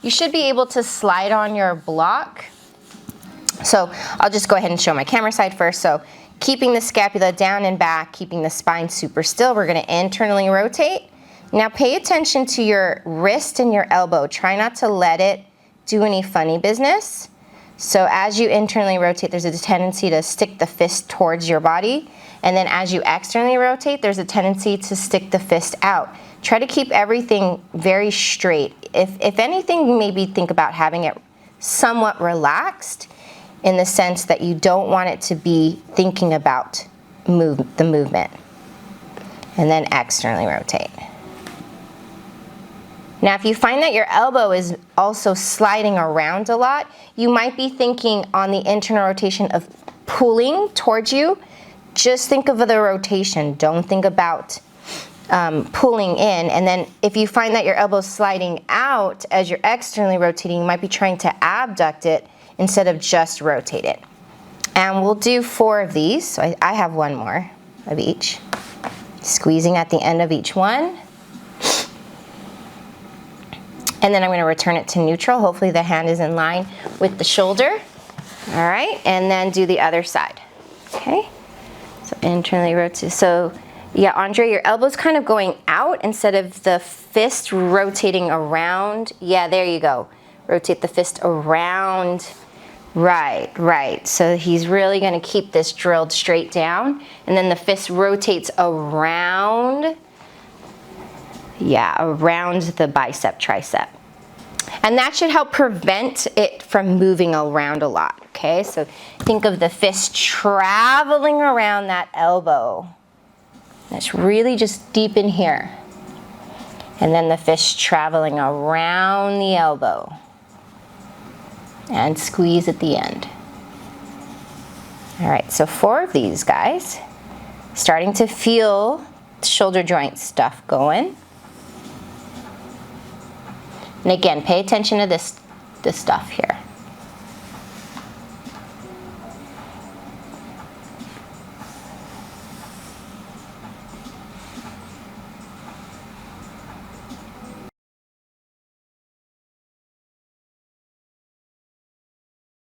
you should be able to slide on your block. So I'll just go ahead and show my camera side first. So keeping the scapula down and back, keeping the spine super still, we're gonna internally rotate. Now pay attention to your wrist and your elbow. Try not to let it do any funny business. So as you internally rotate, there's a tendency to stick the fist towards your body. And then as you externally rotate, there's a tendency to stick the fist out. Try to keep everything very straight. If anything, maybe think about having it somewhat relaxed in the sense that you don't want it to be thinking about the movement. And then externally rotate. Now, if you find that your elbow is also sliding around a lot, you might be thinking on the internal rotation of pulling towards you. Just think of the rotation. Don't think about pulling in. And then if you find that your elbow is sliding out as you're externally rotating, you might be trying to abduct it instead of just rotate it. And we'll do 4 of these. So I have 1 more of each. Squeezing at the end of each one. And then I'm going to return it to neutral. Hopefully the hand is in line with the shoulder. All right, and then do the other side. Okay, so internally rotate. So yeah, Andre, your elbow's kind of going out instead of the fist rotating around. Yeah, there you go. Rotate the fist around. Right. So he's really going to keep this drilled straight down. And then the fist rotates around. Yeah, around the bicep, tricep. And that should help prevent it from moving around a lot, okay? So think of the fist traveling around that elbow. That's really just deep in here. And then the fist traveling around the elbow. And squeeze at the end. All right, so 4 of these guys. Starting to feel the shoulder joint stuff going. And again, pay attention to this stuff here.